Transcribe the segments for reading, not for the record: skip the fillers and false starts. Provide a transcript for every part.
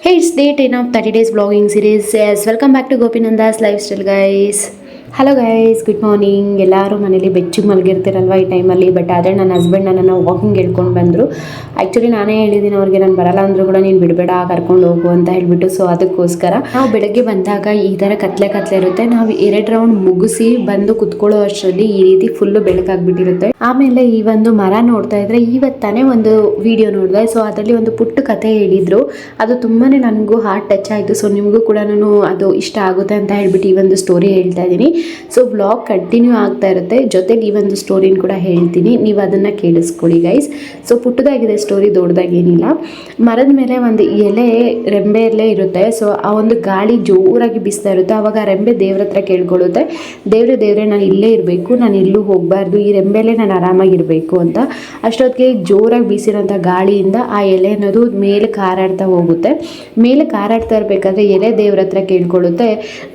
Hey, it's day 10 of 30 days vlogging series. Yes, welcome back to Gopinanda's lifestyle, guys. Hello guys, good morning. ಎಲ್ಲರೂ ಮನೇಲಿ ಬೆಚ್ಚಿಗೆ ಮಲಗಿರ್ತೀರಲ್ವ ಈ ಟೈಮಲ್ಲಿ. But ಆದರೆ ನನ್ನ husband ನನ್ನನ್ನು ವಾಕಿಂಗ್ ಹೇಳ್ಕೊಂಡು ಬಂದರು. ಆ್ಯಕ್ಚುಲಿ ನಾನೇ ಹೇಳಿದ್ದೀನಿ ಅವ್ರಿಗೆ, ನಾನು ಬರಲ್ಲ ಅಂದರೂ ಕೂಡ ನೀನು ಬಿಡಬೇಡ, ಕರ್ಕೊಂಡು ಹೋಗು ಅಂತ ಹೇಳಿಬಿಟ್ಟು. ಸೊ ಅದಕ್ಕೋಸ್ಕರ ನಾವು ಬೆಳಗ್ಗೆ ಬಂದಾಗ ಈ ಥರ ಕತ್ಲೆ ಇರುತ್ತೆ. ನಾವು 2 ರೌಂಡ್ ಮುಗಿಸಿ ಬಂದು ಕುತ್ಕೊಳ್ಳೋ ಅಷ್ಟರಲ್ಲಿ ಈ ರೀತಿ ಫುಲ್ಲು ಬೆಳಕಾಗ್ಬಿಟ್ಟಿರುತ್ತೆ. ಆಮೇಲೆ ಈ ಒಂದು ಮರ ನೋಡ್ತಾ ಇದ್ರೆ ಇವತ್ತಾನೇ ಒಂದು ವಿಡಿಯೋ ನೋಡಿದೆ. ಸೊ ಅದರಲ್ಲಿ ಒಂದು ಪುಟ್ಟ ಕತೆ ಹೇಳಿದರು. ಅದು ತುಂಬಾ ನನಗೂ ಹಾರ್ಟ್ ಟಚ್ ಆಯಿತು. ಸೊ ನಿಮಗೂ ಕೂಡ ನಾನು ಅದು ಇಷ್ಟ ಆಗುತ್ತೆ ಅಂತ ಹೇಳ್ಬಿಟ್ಟು ಈ ಒಂದು ಸ್ಟೋರಿ ಹೇಳ್ತಾ ಇದ್ದೀನಿ. ಸೊ ವ್ಲಾಗ್ ಕಂಟಿನ್ಯೂ ಆಗ್ತಾ ಇರುತ್ತೆ, ಜೊತೆಗೆ ಈ ಒಂದು ಸ್ಟೋರಿನ ಕೂಡ ಹೇಳ್ತೀನಿ, ನೀವು ಅದನ್ನು ಕೇಳಿಸ್ಕೊಳ್ಳಿ ಗೈಸ್. ಸೊ ಪುಟ್ಟದಾಗಿದೆ ಸ್ಟೋರಿ, ದೊಡ್ಡದಾಗೇನಿಲ್ಲ. ಮರದ ಮೇಲೆ ಒಂದು ರೆಂಬೆಯಲ್ಲೇ ಇರುತ್ತೆ. ಸೊ ಆ ಒಂದು ಗಾಳಿ ಜೋರಾಗಿ ಬೀಸ್ತಾ ಇರುತ್ತೆ. ಆವಾಗ ಆ ರೆಂಬೆ ದೇವ್ರ ಹತ್ರ ಕೇಳ್ಕೊಳ್ಳುತ್ತೆ, ದೇವ್ರೆ ನಾನು ಇಲ್ಲೇ ಇರಬೇಕು, ನಾನು ಎಲ್ಲೂ ಹೋಗಬಾರ್ದು, ಈ ರೆಂಬೆಲ್ಲೇ ನಾನು ಆರಾಮಾಗಿರಬೇಕು ಅಂತ. ಅಷ್ಟೊತ್ತಿಗೆ ಜೋರಾಗಿ ಬೀಸಿರೋಂಥ ಗಾಳಿಯಿಂದ ಆ ಎಲೆ ಅನ್ನೋದು ಮೇಲೆ ಕಾರಾಡ್ತಾ ಹೋಗುತ್ತೆ. ಮೇಲೆ ಕಾರಾಡ್ತಾ ಇರಬೇಕಾದ್ರೆ ಎಲೆ ದೇವ್ರ ಹತ್ರ ಕೇಳ್ಕೊಳ್ಳುತ್ತೆ,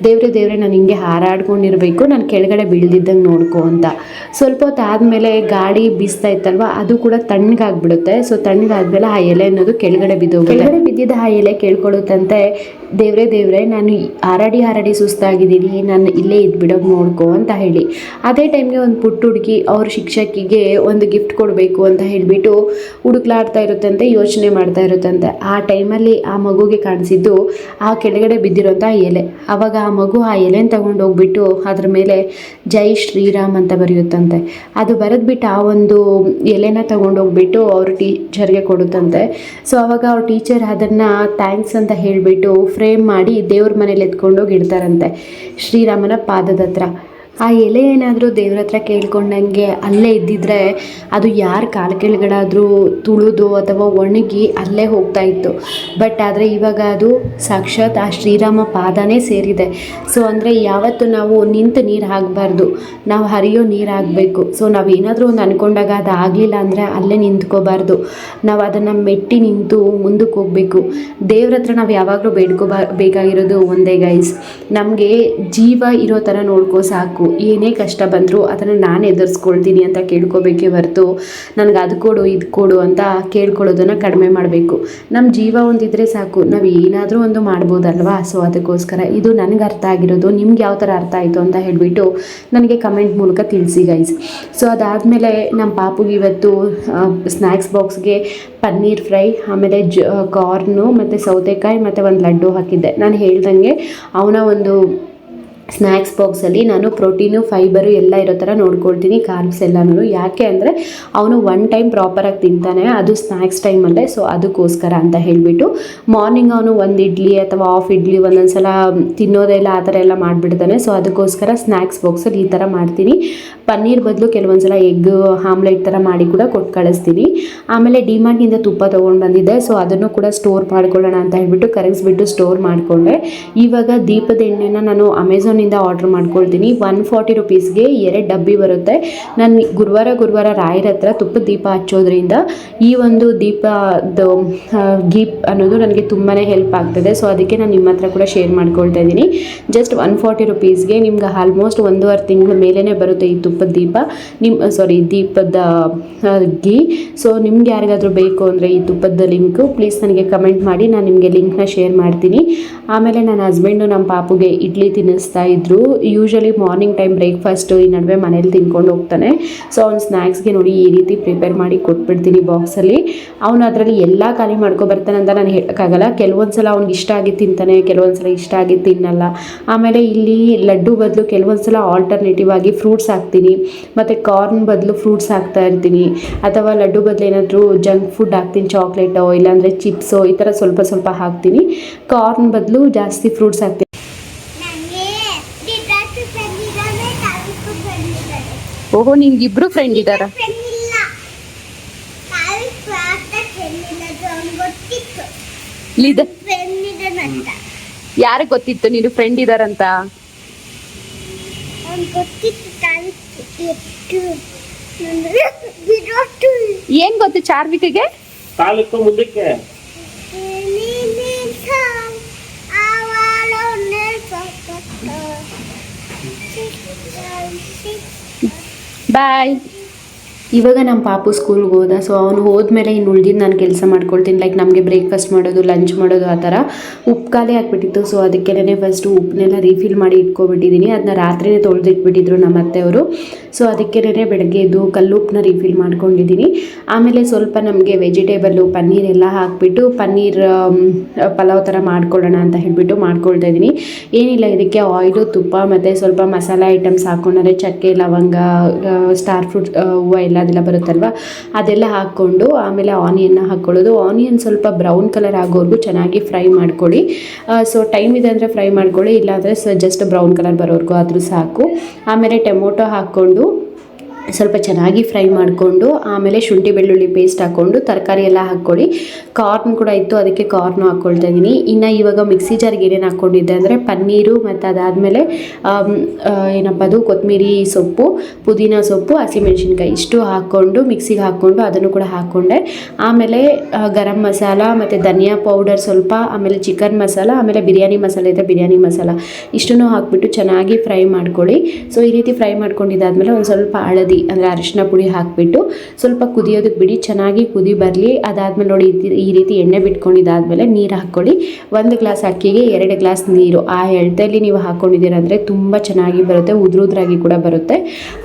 ದೇವ್ರೆ ನಾನು ಹಿಂಗೆ ಹಾರಾಡ್ಕೊಂಡಿರಬೇಕು, ನಾನು ಕೆಳಗಡೆ ಬೀಳ್ದಿದ್ದಂಗೆ ನೋಡ್ಕೊ ಅಂತ. ಸ್ವಲ್ಪ ಹೊತ್ತು ಆದಮೇಲೆ ಗಾಳಿ ಬೀಸ್ತಾ ಇತ್ತಲ್ವ, ಅದು ಕೂಡ ತಣ್ಣಗಾಗ್ಬಿಡುತ್ತೆ. ಸೊ ತಣ್ಣಗಾದ್ಮೇಲೆ ಆ ಎಲೆ ಅನ್ನೋದು ಕೆಳಗಡೆ ಬಿದ್ದಿದ್ದ ಆ ಎಲೆ ಕೇಳ್ಕೊಳ್ಳುತ್ತಂತೆ, ದೇವ್ರೆ ನಾನು ಹಾರಾಡಿ ಸುಸ್ತಾಗಿದ್ದೀನಿ, ನಾನು ಇಲ್ಲೇ ಇದ್ಬಿಡೋದು ನೋಡ್ಕೊ ಅಂತ ಹೇಳಿ. ಅದೇ ಟೈಮ್ಗೆ ಒಂದು ಪುಟ್ಟ ಹುಡುಗಿ ಅವ್ರ ಶಿಕ್ಷಕಿಗೆ ಒಂದು ಗಿಫ್ಟ್ ಕೊಡಬೇಕು ಅಂತ ಹೇಳಿಬಿಟ್ಟು ಹುಡುಕ್ಲಾಡ್ತಾ ಇರುತ್ತಂತೆ, ಯೋಚನೆ ಮಾಡ್ತಾ ಇರುತ್ತಂತೆ. ಆ ಟೈಮಲ್ಲಿ ಆ ಮಗುಗೆ ಕಾಣಿಸಿದ್ದು ಆ ಕೆಳಗಡೆ ಬಿದ್ದಿರೋಂಥ ಎಲೆ. ಆವಾಗ ಆ ಮಗು ಆ ಎಲೆನ ತಗೊಂಡು ಹೋಗ್ಬಿಟ್ಟು ಅದ್ರ ಮೇಲೆ ಜೈ ಶ್ರೀರಾಮ್ ಅಂತ ಬರೆಯುತ್ತಂತೆ. ಅದು ಬರೆದ್ಬಿಟ್ಟು ಆ ಒಂದು ಎಲೆನ ತಗೊಂಡೋಗ್ಬಿಟ್ಟು ಅವ್ರ ಟೀಚರ್ಗೆ ಕೊಡುತ್ತಂತೆ. ಸೊ ಅವಾಗ ಅವ್ರ ಟೀಚರ್ ಅದನ್ನು ಥ್ಯಾಂಕ್ಸ್ ಅಂತ ಹೇಳಿಬಿಟ್ಟು ಫ್ರೇಮ್ ಮಾಡಿ ದೇವ್ರ ಮನೇಲಿ ಎತ್ಕೊಂಡೋಗಿ ಇಡ್ತಾರಂತೆ, ಶ್ರೀರಾಮನ ಪಾದದ ಹತ್ರ. ಆ ಎಲೆ ಏನಾದರೂ ದೇವ್ರ ಹತ್ರ ಕೇಳ್ಕೊಂಡಂಗೆ ಅಲ್ಲೇ ಇದ್ದಿದ್ರೆ ಅದು ಯಾರ ಕಾಲು ಕೆಳಗಡಾದರೂ ತುಳಿದು ಅಥವಾ ಒಣಗಿ ಅಲ್ಲೇ ಹೋಗ್ತಾ ಇತ್ತು. ಬಟ್ ಆದರೆ ಇವಾಗ ಅದು ಸಾಕ್ಷಾತ್ ಆ ಶ್ರೀರಾಮ ಪಾದನೇ ಸೇರಿದೆ. ಸೊ ಅಂದರೆ ಯಾವತ್ತು ನಾವು ನಿಂತು ನೀರು ಹಾಕಬಾರ್ದು, ನಾವು ಹರಿಯೋ ನೀರು ಆಗಬೇಕು. ಸೊ ನಾವು ಏನಾದರೂ ಒಂದು ಅಂದ್ಕೊಂಡಾಗ ಅದು ಆಗಲಿಲ್ಲ ಅಂದರೆ ಅಲ್ಲೇ ನಿಂತ್ಕೋಬಾರ್ದು, ನಾವು ಅದನ್ನು ಮೆಟ್ಟಿ ನಿಂತು ಮುಂದಕ್ಕೆ ಹೋಗಬೇಕು. ದೇವ್ರ ಹತ್ರ ನಾವು ಯಾವಾಗಲೂ ಬೇಕಾಗಿರೋದು ಒಂದೇ ಗೈಸ್, ನಮಗೆ ಜೀವ ಇರೋ ಥರ ನೋಡ್ಕೋ ಸಾಕು. ಏನೇ ಕಷ್ಟ ಬಂದರೂ ಅದನ್ನು ನಾನು ಎದುರಿಸ್ಕೊಳ್ತೀನಿ ಅಂತ ಕೇಳ್ಕೋಬೇಕೇ ಹೊರತು ನನಗೆ ಅದು ಕೊಡು ಇದು ಕೊಡು ಅಂತ ಕೇಳ್ಕೊಳ್ಳೋದನ್ನು ಕಡಿಮೆ ಮಾಡಬೇಕು. ನಮ್ಮ ಜೀವ ಒಂದಿದ್ರೆ ಸಾಕು, ನಾವು ಏನಾದರೂ ಒಂದು ಮಾಡ್ಬೋದಲ್ವಾ. ಸೊ ಅದಕ್ಕೋಸ್ಕರ ಇದು ನನಗೆ ಅರ್ಥ ಆಗಿರೋದು. ನಿಮ್ಗೆ ಯಾವ ಥರ ಅರ್ಥ ಆಯಿತು ಅಂತ ಹೇಳಿಬಿಟ್ಟು ನನಗೆ ಕಮೆಂಟ್ ಮೂಲಕ ತಿಳಿಸಿ ಗೈಸ್. ಸೊ ಅದಾದಮೇಲೆ ನಮ್ಮ ಪಾಪುಗೆ ಇವತ್ತು ಸ್ನ್ಯಾಕ್ಸ್ ಬಾಕ್ಸ್ಗೆ ಪನ್ನೀರ್ ಫ್ರೈ, ಆಮೇಲೆ ಕಾರ್ನು ಮತ್ತು ಸೌತೆಕಾಯಿ ಮತ್ತು ಒಂದು ಲಡ್ಡು ಹಾಕಿದ್ದೆ. ನಾನು ಹೇಳ್ದಂಗೆ ಅವನ ಒಂದು ಸ್ನ್ಯಾಕ್ಸ್ ಬಾಕ್ಸಲ್ಲಿ ನಾನು ಪ್ರೋಟೀನು ಫೈಬರು ಎಲ್ಲ ಇರೋ ಥರ ನೋಡ್ಕೊಳ್ತೀನಿ, ಕಾರ್ಬ್ಸ್ ಎಲ್ಲನೂ. ಯಾಕೆ ಅಂದರೆ ಅವನು 1 ಟೈಮ್ ಪ್ರಾಪರಾಗಿ ತಿಂತಾನೆ, ಅದು ಸ್ನ್ಯಾಕ್ಸ್ ಟೈಮಲ್ಲೇ. ಸೊ ಅದಕ್ಕೋಸ್ಕರ ಅಂತ ಹೇಳಿಬಿಟ್ಟು ಮಾರ್ನಿಂಗ್ ಅವನು ಒಂದು ಇಡ್ಲಿ ಅಥವಾ ಹಾಫ್ ಇಡ್ಲಿ ಒಂದೊಂದು ಸಲ ತಿನ್ನೋದೇ ಇಲ್ಲ, ಆ ಥರ ಎಲ್ಲ ಮಾಡಿಬಿಡ್ತಾನೆ. ಸೊ ಅದಕ್ಕೋಸ್ಕರ ಸ್ನ್ಯಾಕ್ಸ್ ಬಾಕ್ಸಲ್ಲಿ ಈ ಥರ ಮಾಡ್ತೀನಿ. ಪನ್ನೀರ್ ಬದಲು ಕೆಲವೊಂದು ಸಲ ಎಗ್ ಆಮ್ಲೆಟ್ ಥರ ಮಾಡಿ ಕೂಡ ಕೊಟ್ಟು ಕಳಿಸ್ತೀನಿ. ಆಮೇಲೆ ಡಿಮಾರ್ಟ್ನಿಂದ ತುಪ್ಪ ತೊಗೊಂಡು ಬಂದಿದ್ದೆ. ಸೊ ಅದನ್ನು ಕೂಡ ಸ್ಟೋರ್ ಮಾಡ್ಕೊಳ್ಳೋಣ ಅಂತ ಹೇಳ್ಬಿಟ್ಟು ಕರಗಿಸ್ಬಿಟ್ಟು ಸ್ಟೋರ್ ಮಾಡಿಕೊಂಡೆ. ಇವಾಗ ದೀಪದ ಎಣ್ಣೆನ ನಾನು ಅಮೆಝಾನಿಂದ ಆರ್ಡ್ರ್ ಮಾಡ್ಕೊಳ್ತೀನಿ. 140 ರುಪೀಸ್ಗೆ 2 ಡಬ್ಬಿ ಬರುತ್ತೆ. ನಾನು ಗುರುವಾರ ರಾಯರ ಹತ್ರ ತುಪ್ಪದ ದೀಪ ಹಚ್ಚೋದ್ರಿಂದ ಈ ಒಂದು ದೀಪದ ಗೀಪ್ ಅನ್ನೋದು ನನಗೆ ತುಂಬಾ ಹೆಲ್ಪ್ ಆಗ್ತದೆ. ಸೊ ಅದಕ್ಕೆ ನಾನು ನಿಮ್ಮ ಹತ್ರ ಕೂಡ ಶೇರ್ ಮಾಡ್ಕೊಳ್ತಾ ಇದ್ದೀನಿ. ಜಸ್ಟ್ 140 ರುಪೀಸ್ಗೆ ನಿಮ್ಗೆ ಆಲ್ಮೋಸ್ಟ್ 1.5 ತಿಂಗಳ ಮೇಲೇ ಬರುತ್ತೆ ಈ ತುಪ್ಪದ ದೀಪ, ದೀಪದ ಗೀ. ಸೊ ನಿಮ್ಗೆ ಯಾರಿಗಾದರೂ ಬೇಕು ಅಂದರೆ ಈ ತುಪ್ಪದ ಲಿಂಕು ಪ್ಲೀಸ್ ನನಗೆ ಕಮೆಂಟ್ ಮಾಡಿ, ನಾನು ನಿಮಗೆ ಲಿಂಕ್ನ ಶೇರ್ ಮಾಡ್ತೀನಿ. ಆಮೇಲೆ ನನ್ನ ಹಸ್ಬೆಂಡು ನಮ್ಮ ಪಾಪುಗೆ ಇಡ್ಲಿ ತಿನ್ನಿಸ್ತಾ ಇದ್ರು. ಯೂಶಲಿ ಮಾರ್ನಿಂಗ್ ಟೈಮ್ ಬ್ರೇಕ್ಫಾಸ್ಟು ಈ ನಡುವೆ ಮನೇಲಿ ತಿನ್ಕೊಂಡು ಹೋಗ್ತಾನೆ. ಸೊ ಅವ್ನು ಸ್ನ್ಯಾಕ್ಸ್ಗೆ ನೋಡಿ ಈ ರೀತಿ ಪ್ರಿಪೇರ್ ಮಾಡಿ ಕೊಟ್ಬಿಡ್ತೀನಿ ಬಾಕ್ಸಲ್ಲಿ. ಅವನು ಅದರಲ್ಲಿ ಎಲ್ಲ ಖಾಲಿ ಮಾಡ್ಕೊಬರ್ತಾನೆ ಅಂತ ನಾನು ಹೇಳೋಕ್ಕಾಗಲ್ಲ. ಕೆಲವೊಂದು ಸಲ ಅವ್ನಿಗೆ ಇಷ್ಟ ಆಗಿ ತಿಂತಾನೆ, ಕೆಲವೊಂದು ಸಲ ಇಷ್ಟ ಆಗಿ ತಿನ್ನಲ್ಲ. ಆಮೇಲೆ ಇಲ್ಲಿ ಲಡ್ಡು ಬದಲು ಕೆಲವೊಂದು ಸಲ ಆಲ್ಟರ್ನೇಟಿವ್ ಆಗಿ ಫ್ರೂಟ್ಸ್ ಹಾಕ್ತೀನಿ, ಮತ್ತು ಕಾರ್ನ್ ಬದಲು ಫ್ರೂಟ್ಸ್ ಹಾಕ್ತಾ ಇರ್ತೀನಿ, ಅಥವಾ ಲಡ್ಡು ಬದಲು ಏನಾದರೂ ಜಂಕ್ ಫುಡ್ ಹಾಕ್ತೀನಿ, ಚಾಕ್ಲೇಟೋ ಇಲ್ಲಾಂದರೆ ಚಿಪ್ಸೋ ಈ ಥರ ಸ್ವಲ್ಪ ಹಾಕ್ತೀನಿ. ಕಾರ್ನ್ ಬದಲು ಜಾಸ್ತಿ ಫ್ರೂಟ್ಸ್ ಹಾಕ್ತೀನಿ. ಓಹೋ, ನಿಮ್ಗೆ ಇಬ್ರು ಫ್ರೆಂಡ್ ಇದ್ದಾರಾ? ಯಾರಿಗೆ ಗೊತ್ತಿತ್ತು ನೀನು ಫ್ರೆಂಡ್ ಇದಾರಂತ? ಏನ್ ಗೊತ್ತು ಚಾರ್ವಿಕಿಗೆ? ಮುಂದಕ್ಕೆ ಬಾಯ್. ಇವಾಗ ನಮ್ಮ ಪಾಪು ಸ್ಕೂಲ್ಗೆ ಹೋದ. ಸೊ ಅವನು ಹೋದ್ಮೇಲೆ ಇನ್ನು ಉಳಿದಿದ್ದು ನಾನು ಕೆಲಸ ಮಾಡ್ಕೊಳ್ತೀನಿ. ಲೈಕ್ ನಮಗೆ ಬ್ರೇಕ್ಫಾಸ್ಟ್ ಮಾಡೋದು, ಲಂಚ್ ಮಾಡೋದು, ಆ ಥರ. ಉಪ್ಪು ಖಾಲಿ ಆಗಿಬಿಟ್ಟಿತ್ತು. ಸೊ ಅದಕ್ಕೇ ಫಸ್ಟು ಉಪ್ಪನ್ನೆಲ್ಲ ರೀಫಿಲ್ ಮಾಡಿ ಇಟ್ಕೊಬಿಟ್ಟಿದ್ದೀನಿ. ಅದನ್ನ ರಾತ್ರಿನೇ ತೊಳೆದಿಟ್ಬಿಟ್ಟಿದ್ರು ನಮ್ಮ ಅತ್ತೆಯವರು. ಸೊ ಅದಕ್ಕೇ ಬೆಳಗ್ಗೆ ಎದ್ದು ಕಲ್ಲುಪ್ಪನ್ನ ರೀಫಿಲ್ ಮಾಡ್ಕೊಂಡಿದ್ದೀನಿ. ಆಮೇಲೆ ಸ್ವಲ್ಪ ನಮಗೆ ವೆಜಿಟೇಬಲ್ಲು ಪನ್ನೀರ್ ಎಲ್ಲ ಹಾಕಿಬಿಟ್ಟು ಪನ್ನೀರ್ ಪಲಾವ್ ಥರ ಮಾಡ್ಕೊಳ್ಳೋಣ ಅಂತ ಹೇಳಿಬಿಟ್ಟು ಮಾಡ್ಕೊಳ್ತಾ ಇದ್ದೀನಿ. ಏನಿಲ್ಲ, ಇದಕ್ಕೆ ಆಯಿಲು, ತುಪ್ಪ ಮತ್ತು ಸ್ವಲ್ಪ ಮಸಾಲೆ ಐಟಮ್ಸ್ ಹಾಕ್ಕೊಂಡ್ರೆ ಚಕ್ಕೆ, ಲವಂಗ, ಸ್ಟಾರ್ ಫ್ರೂಟ್ ಹೂವು ಅದೆಲ್ಲ ಬರುತ್ತಲ್ವ, ಅದೆಲ್ಲ ಹಾಕ್ಕೊಂಡು ಆಮೇಲೆ ಆನಿಯನ್ನ ಹಾಕ್ಕೊಳ್ಳೋದು. ಆನಿಯನ್ ಸ್ವಲ್ಪ ಬ್ರೌನ್ ಕಲರ್ ಆಗೋವರೆಗೂ ಚೆನ್ನಾಗಿ ಫ್ರೈ ಮಾಡ್ಕೊಳ್ಳಿ. ಸೊ ಟೈಮ್ ಇದೆ ಅಂದರೆ ಫ್ರೈ ಮಾಡ್ಕೊಳ್ಳಿ, ಇಲ್ಲಾಂದರೆ ಜಸ್ಟ್ ಬ್ರೌನ್ ಕಲರ್ ಬರೋವರೆಗೂ ಆದರೂ ಸಾಕು. ಆಮೇಲೆ ಟೊಮೊಟೊ ಹಾಕ್ಕೊಂಡು ಸ್ವಲ್ಪ ಚೆನ್ನಾಗಿ ಫ್ರೈ ಮಾಡಿಕೊಂಡು ಆಮೇಲೆ ಶುಂಠಿ ಬೆಳ್ಳುಳ್ಳಿ ಪೇಸ್ಟ್ ಹಾಕ್ಕೊಂಡು ತರಕಾರಿ ಎಲ್ಲ ಹಾಕ್ಕೊಳ್ಳಿ. ಕಾರ್ನ್ ಕೂಡ ಇತ್ತು, ಅದಕ್ಕೆ ಕಾರ್ನು ಹಾಕ್ಕೊಳ್ತಾ ಇದ್ದೀನಿ. ಇನ್ನು ಇವಾಗ ಮಿಕ್ಸಿ ಜಾರ್ಗೆ ಏನೇನು ಹಾಕ್ಕೊಂಡಿದ್ದೆ ಅಂದರೆ ಪನ್ನೀರು ಮತ್ತು ಅದಾದಮೇಲೆ ಏನಪ್ಪ ಅದು ಕೊತ್ತಂಬರಿ ಸೊಪ್ಪು, ಪುದೀನ ಸೊಪ್ಪು, ಹಸಿಮೆಣ್ಸಿನ್ಕಾಯಿ ಇಷ್ಟು ಹಾಕ್ಕೊಂಡು ಮಿಕ್ಸಿಗೆ ಹಾಕ್ಕೊಂಡು ಅದನ್ನು ಕೂಡ ಹಾಕ್ಕೊಂಡೆ. ಆಮೇಲೆ ಗರಂ ಮಸಾಲ ಮತ್ತು ಧನಿಯಾ ಪೌಡರ್ ಸ್ವಲ್ಪ, ಆಮೇಲೆ ಚಿಕನ್ ಮಸಾಲ, ಆಮೇಲೆ ಬಿರಿಯಾನಿ ಮಸಾಲೆ ಇದೆ, ಬಿರಿಯಾನಿ ಮಸಾಲ ಇಷ್ಟನ್ನು ಹಾಕ್ಬಿಟ್ಟು ಚೆನ್ನಾಗಿ ಫ್ರೈ ಮಾಡ್ಕೊಳ್ಳಿ. ಸೊ ಈ ರೀತಿ ಫ್ರೈ ಮಾಡ್ಕೊಂಡಿದ್ದಾದಮೇಲೆ ಒಂದು ಸ್ವಲ್ಪ ಹಳದಿ ಅಂದರೆ ಅರಿಶಿನ ಪುಡಿ ಹಾಕಿಬಿಟ್ಟು ಸ್ವಲ್ಪ ಕುದಿಯೋದಕ್ಕೆ ಬಿಡಿ, ಚೆನ್ನಾಗಿ ಕುದಿ ಬರಲಿ. ಅದಾದಮೇಲೆ ನೋಡಿ ಈ ರೀತಿ ಎಣ್ಣೆ ಬಿಟ್ಕೊಂಡಿದ್ದಾದಮೇಲೆ ನೀರು ಹಾಕ್ಕೊಳ್ಳಿ. 1 ಗ್ಲಾಸ್ ಅಕ್ಕಿಗೆ 2 ಗ್ಲಾಸ್ ನೀರು ಆ ಎಳ್ತಲ್ಲಿ ನೀವು ಹಾಕ್ಕೊಂಡಿದ್ದೀರ ಅಂದರೆ ತುಂಬ ಚೆನ್ನಾಗಿ ಬರುತ್ತೆ, ಉದ್ರಾಗಿ ಕೂಡ ಬರುತ್ತೆ.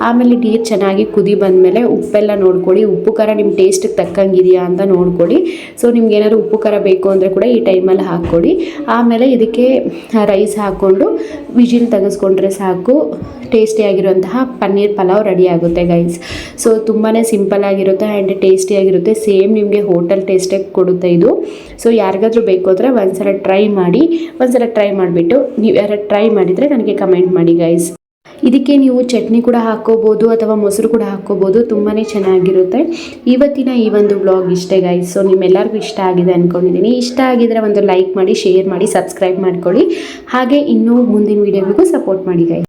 ಆಮೇಲೆ ನೀರು ಚೆನ್ನಾಗಿ ಕುದಿ ಬಂದಮೇಲೆ ಉಪ್ಪೆಲ್ಲ ನೋಡ್ಕೊಳ್ಳಿ. ಉಪ್ಪು ಖಾರ ನಿಮ್ಮ ಟೇಸ್ಟಿಗೆ ತಕ್ಕಂಗಿದೆಯಾ ಅಂತ ನೋಡ್ಕೊಳ್ಳಿ. ಸೊ ನಿಮ್ಗೆ ಏನಾದ್ರು ಉಪ್ಪು ಖಾರ ಬೇಕು ಅಂದರೆ ಕೂಡ ಈ ಟೈಮಲ್ಲಿ ಹಾಕ್ಕೊಳ್ಳಿ. ಆಮೇಲೆ ಇದಕ್ಕೆ ರೈಸ್ ಹಾಕ್ಕೊಂಡು ವಿಜಿಲ್ ತೆಗೆಸ್ಕೊಂಡ್ರೆ ಸಾಕು. ಟೇಸ್ಟಿಯಾಗಿರುವಂತಹ ಪನ್ನೀರ್ ಪಲಾವ್ ರೆಡಿ ಆಗುತ್ತೆ ಗೈಸ್. ಸೊ ತುಂಬಾ ಸಿಂಪಲ್ ಆಗಿರುತ್ತೆ ಆ್ಯಂಡ್ ಟೇಸ್ಟಿಯಾಗಿರುತ್ತೆ. ಸೇಮ್ ನಿಮಗೆ ಹೋಟೆಲ್ ಟೇಸ್ಟೇ ಕೊಡುತ್ತೆ ಇದು. ಸೊ ಯಾರಿಗಾದ್ರೂ ಬೇಕು ಅಂದರೆ ಒಂದ್ಸಲ ಟ್ರೈ ಮಾಡಿ. ಒಂದ್ಸಲ ಟ್ರೈ ಮಾಡಿಬಿಟ್ಟು ನೀವು ಯಾರು ಟ್ರೈ ಮಾಡಿದರೆ ನನಗೆ ಕಮೆಂಟ್ ಮಾಡಿ ಗೈಸ್. ಇದಕ್ಕೆ ನೀವು ಚಟ್ನಿ ಕೂಡ ಹಾಕ್ಕೋಬೋದು ಅಥವಾ ಮೊಸರು ಕೂಡ ಹಾಕ್ಕೋಬೋದು, ತುಂಬಾ ಚೆನ್ನಾಗಿರುತ್ತೆ. ಇವತ್ತಿನ ಈ ಒಂದು ವ್ಲಾಗ್ ಇಷ್ಟೇ ಗೈಸ್. ಸೊ ನಿಮ್ಮೆಲ್ಲರಿಗೂ ಇಷ್ಟ ಆಗಿದೆ ಅಂದ್ಕೊಂಡಿದ್ದೀನಿ. ಇಷ್ಟ ಆಗಿದ್ರೆ ಒಂದು ಲೈಕ್ ಮಾಡಿ, ಶೇರ್ ಮಾಡಿ, ಸಬ್ಸ್ಕ್ರೈಬ್ ಮಾಡ್ಕೊಳ್ಳಿ. ಹಾಗೆ ಇನ್ನೂ ಮುಂದಿನ ವೀಡಿಯೋಗಳಿಗೂ ಸಪೋರ್ಟ್ ಮಾಡಿ ಗೈಸ್.